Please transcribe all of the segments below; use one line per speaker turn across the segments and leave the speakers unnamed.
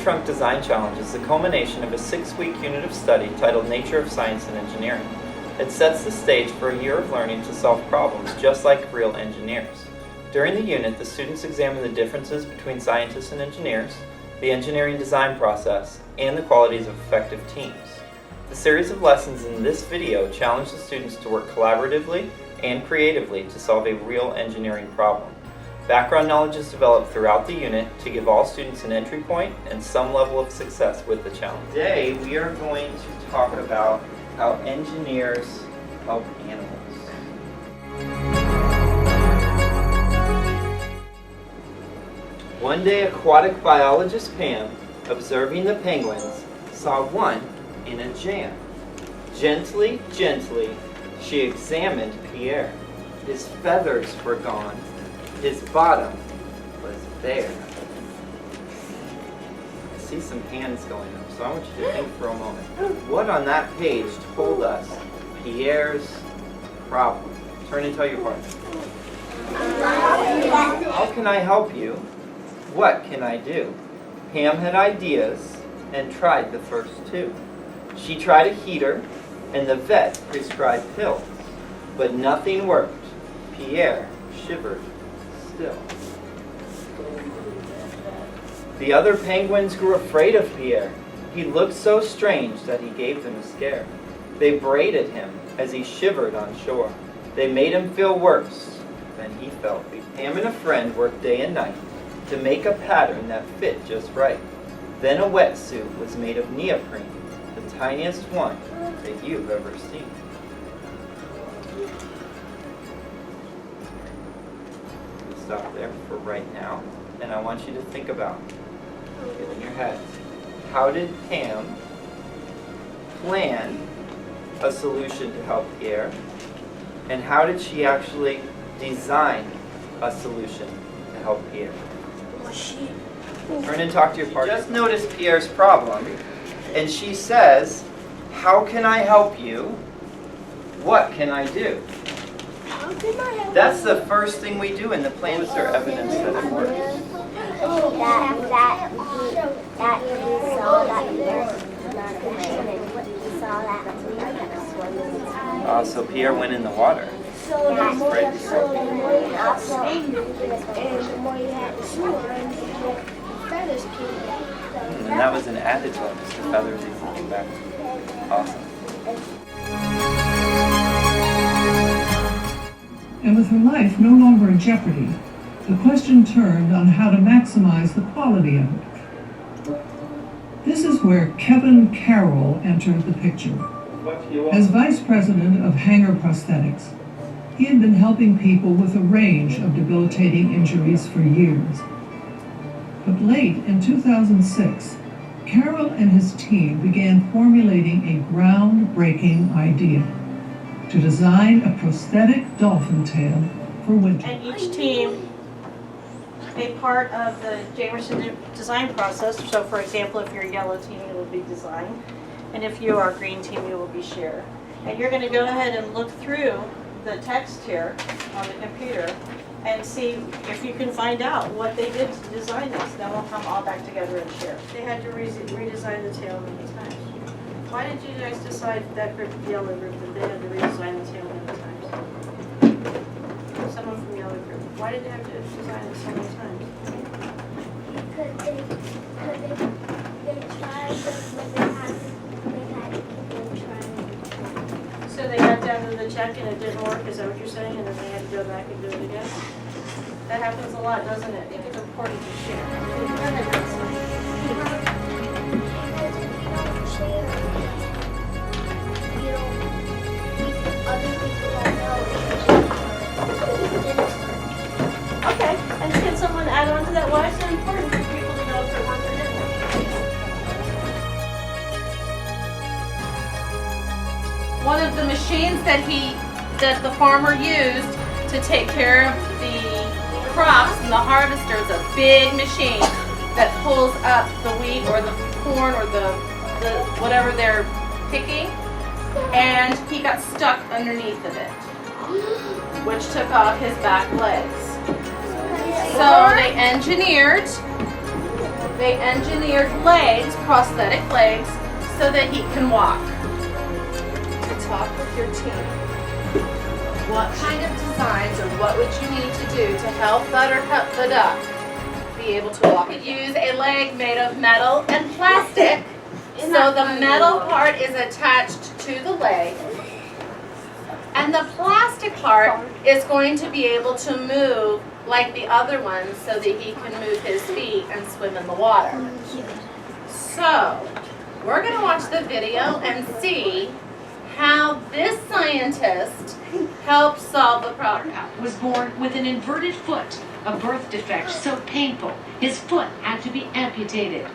Trunk Design Challenge is the culmination of a 6-week unit of study titled Nature of Science and Engineering. It sets the stage for a year of learning to solve problems just like real engineers. During the unit, the students examine the differences between scientists and engineers, the engineering design process, and the qualities of effective teams. The series of lessons in this video challenge the students to work collaboratively and creatively to solve a real engineering problem. Background knowledge is developed throughout the unit to give all students an entry point and some level of success with the challenge. Today we are going to talk about how engineers help animals. One day aquatic biologist Pam, observing the penguins, saw one in a jam. Gently, she examined Pierre. His feathers were gone. His bottom was bare. I see some hands going up, so I want you to think for a moment. What on that page told us Pierre's problem? Turn and tell your partner. How can I help you? What can I do? Pam had ideas and tried the first two. She tried a heater and the vet prescribed pills, but nothing worked. Pierre shivered still. The other penguins grew afraid of Pierre. He looked so strange that he gave them a scare. They braided him as he shivered on shore. They made him feel worse than he felt. Pam and a friend worked day and night to make a pattern that fit just right. Then a wetsuit was made of neoprene, the tiniest one that you've ever seen. Stop there for right now, and I want you to think about it in your head. How did Pam plan a solution to help Pierre, and how did she actually design a solution to help Pierre? Turn and talk to your partner. Just notice Pierre's problem, and she says, "How can I help you? What can I do?" That's the first thing we do in the plan. Is there evidence that it works?
That he saw that Pierre was not a man, and he saw that Pierre had swimming.
So Pierre went in the water.
So the more you had swim, and the more you had to swim, the feathers came back.
And that was an added bonus. The feathers even came back. Awesome.
And with her life no longer in jeopardy, the question turned on how to maximize the quality of it. This is where Kevin Carroll entered the picture. As vice president of Hanger Prosthetics, he had been helping people with a range of debilitating injuries for years. But late in 2006, Carroll and his team began formulating a groundbreaking idea: to design a prosthetic dolphin tail for winter.
And each team, a part of the Jamerson design process. So for example, if you're a yellow team, it will be design. And if you are a green team, it will be share. And you're going to go ahead and look through the text here on the computer and see if you can find out what they did to design this. Then we'll come all back together and share. They had to redesign the tail many times. Why did you guys decide that group, the yellow group, that they had to redesign the tail many times? Someone from the yellow group. Why did they have to design it so many times?
Because they tried, but they had to keep trying.
So they got down to the check and it didn't work, is that what you're saying? And then they had to go back and do it again? That happens a lot, doesn't it? I think it's important to share. Go ahead, Nelson. Okay, and can someone add on to that? Why is it important for people to know if they're working or didn't work? One of the machines that the farmer used to take care of the crops and the harvester is a big machine that pulls up the wheat or the corn or the whatever they're picking, and he got stuck underneath of it, which took off his back legs. So they engineered they engineered legs, prosthetic legs, so that he can walk. To talk with your team. What kind of designs or what would you need to do to help Buttercup the duck be able to walk? You could use a leg made of metal and plastic. So the metal part is attached to the leg. And the plastic part is going to be able to move like the other ones so that he can move his feet and swim in the water. So we're going to watch the video and see how this scientist helped solve the problem.
Was born with an inverted foot, a birth defect so painful, his foot had to be amputated.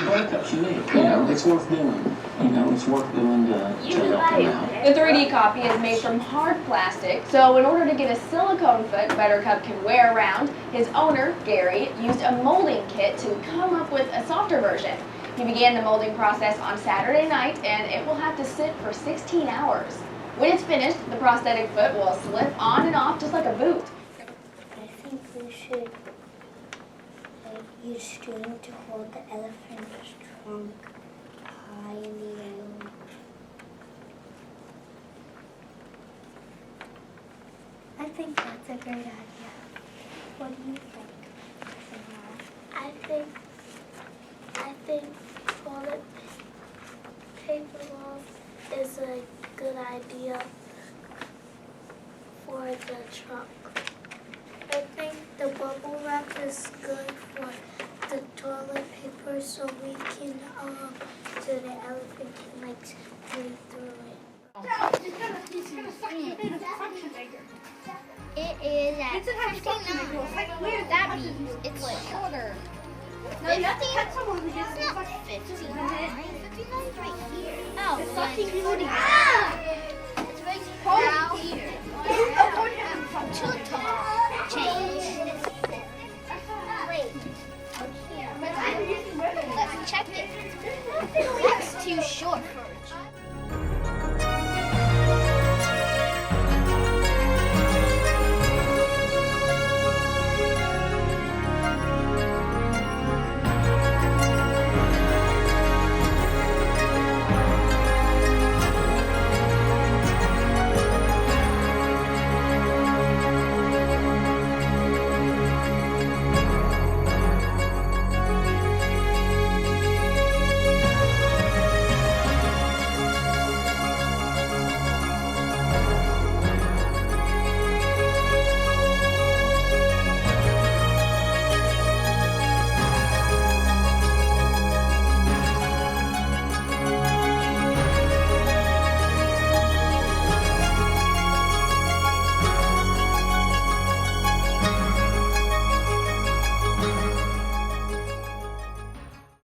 Buttercup's unique, it's worth doing. It's worth doing to help him out.
The 3D copy is made from hard plastic, so in order to get a silicone foot Buttercup can wear around, his owner, Gary, used a molding kit to come up with a softer version. He began the molding process on Saturday night, and it will have to sit for 16 hours. When it's finished, the prosthetic foot will slip on and off just like a boot.
I think we should use string to hold the elephant's trunk high in the air. I think that's a great idea. What do you think? I think toilet paper roll is a good idea for the trunk. I think the bubble wrap is good for the toilet paper so we can, so the elephant can breathe through it.
It is at 59. That means it's shorter. No, you have to catch someone who gets it's not 59. 59 is right here. Oh, it's fucking 40. It's right here. Too tall. Change. Wait. Let's check it. That's too short for a child.